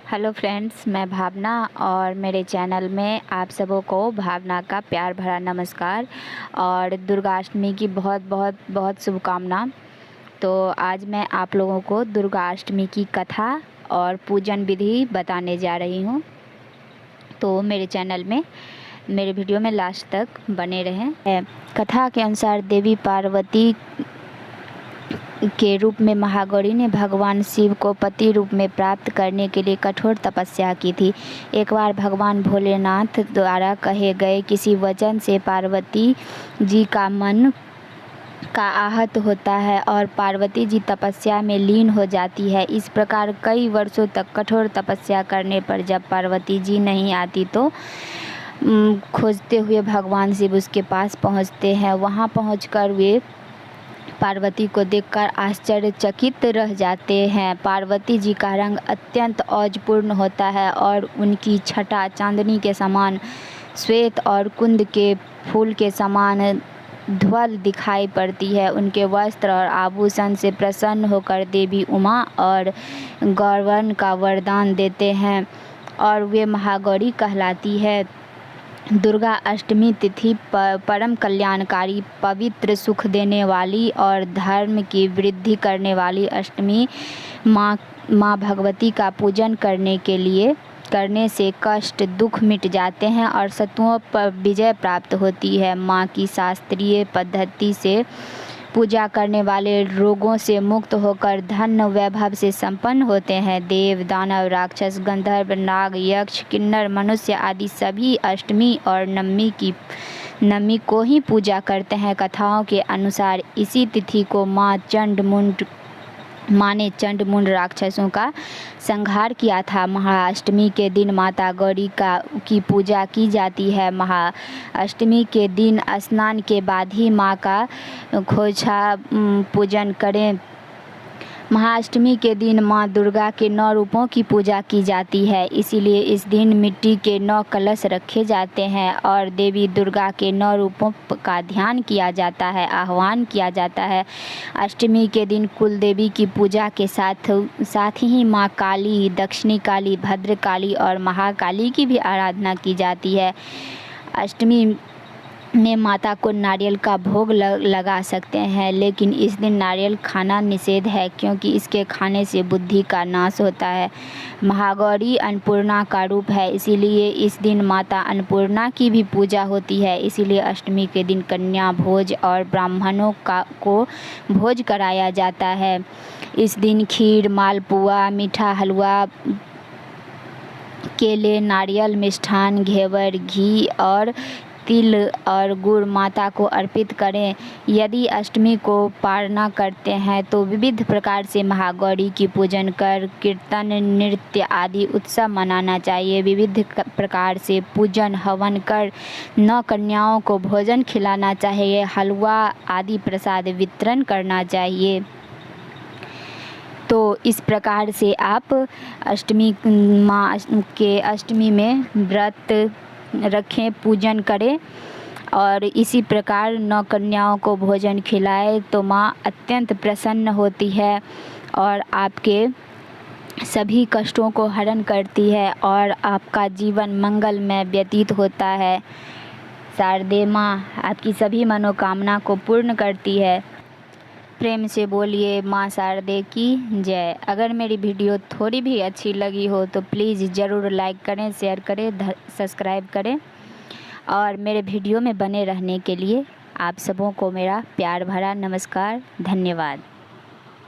Hello friends, मैं भावना और मेरे चैनल में आप सबों को भावना का प्यार भरा नमस्कार और दुर्गाष्टमी की बहुत बहुत बहुत शुभकामना। तो आज मैं आप लोगों को दुर्गाष्टमी की कथा और पूजन विधि बताने जा रही हूँ। तो मेरे चैनल में मेरे वीडियो में लास्ट तक बने रहें। कथा के अनुसार देवी पार्वती के रूप में महागौरी ने भगवान शिव को पति रूप में प्राप्त करने के लिए कठोर तपस्या की थी। एक बार भगवान भोलेनाथ द्वारा कहे गए किसी वचन से पार्वती जी का मन का आहत होता है और पार्वती जी तपस्या में लीन हो जाती है। इस प्रकार कई वर्षों तक कठोर तपस्या करने पर जब पार्वती जी नहीं आती तो खोजते हुए भगवान शिव उसके पास पहुंचते हैं। वहां पहुंचकर वे पार्वती को देखकर आश्चर्यचकित रह जाते हैं। पार्वती जी का रंग अत्यंत औजपूर्ण होता है और उनकी छटा चांदनी के समान श्वेत और कुंद के फूल के समान ध्वल दिखाई पड़ती है। उनके वस्त्र और आभूषण से प्रसन्न होकर देवी उमा और गौरवन का वरदान देते हैं और वे महागौरी कहलाती है। दुर्गा अष्टमी तिथि परम कल्याणकारी, पवित्र, सुख देने वाली और धर्म की वृद्धि करने वाली अष्टमी माँ भगवती का पूजन करने से कष्ट दुख मिट जाते हैं और शत्रुओं पर विजय प्राप्त होती है। माँ की शास्त्रीय पद्धति से पूजा करने वाले रोगों से मुक्त होकर धन वैभव से संपन्न होते हैं। देव, दानव, राक्षस, गंधर्व, नाग, यक्ष, किन्नर, मनुष्य आदि सभी अष्टमी और नवमी को ही पूजा करते हैं। कथाओं के अनुसार इसी तिथि को माँ ने चंड मुंड राक्षसों का संहार किया था। महाअष्टमी के दिन माता गौरी की पूजा की जाती है। महाअष्टमी के दिन स्नान के बाद ही माँ का खोजा पूजन करें। महाअष्टमी के दिन माँ दुर्गा के 9 रूपों की पूजा की जाती है, इसीलिए इस दिन मिट्टी के 9 कलश रखे जाते हैं और देवी दुर्गा के 9 रूपों का ध्यान किया जाता है, आह्वान किया जाता है। अष्टमी के दिन कुल देवी की पूजा के साथ ही माँ काली, दक्षिणी काली, भद्र काली और महाकाली की भी आराधना की जाती है। अष्टमी में माता को नारियल का भोग लगा सकते हैं, लेकिन इस दिन नारियल खाना निषेध है क्योंकि इसके खाने से बुद्धि का नाश होता है। महागौरी अन्नपूर्णा का रूप है, इसीलिए इस दिन माता अन्नपूर्णा की भी पूजा होती है। इसीलिए अष्टमी के दिन कन्या भोज और ब्राह्मणों को भोज कराया जाता है। इस दिन खीर, मालपुआ, मीठा हलवा, केले, नारियल, मिष्ठान, घेवर, घी और तिल और गुड़ माता को अर्पित करें। यदि अष्टमी को पारना करते हैं तो विविध प्रकार से महागौरी की पूजन कर कीर्तन, नृत्य आदि उत्सव मनाना चाहिए। विविध प्रकार से पूजन हवन कर 9 कन्याओं को भोजन खिलाना चाहिए। हलवा आदि प्रसाद वितरण करना चाहिए। तो इस प्रकार से आप अष्टमी में व्रत रखें, पूजन करें और इसी प्रकार 9 कन्याओं को भोजन खिलाएं तो माँ अत्यंत प्रसन्न होती है और आपके सभी कष्टों को हरण करती है और आपका जीवन मंगलमय व्यतीत होता है। शारदे माँ आपकी सभी मनोकामना को पूर्ण करती है। प्रेम से बोलिए माँ शारदे की जय। अगर मेरी वीडियो थोड़ी भी अच्छी लगी हो तो प्लीज़ ज़रूर लाइक करें, शेयर करें, सब्सक्राइब करें और मेरे वीडियो में बने रहने के लिए आप सबों को मेरा प्यार भरा नमस्कार। धन्यवाद।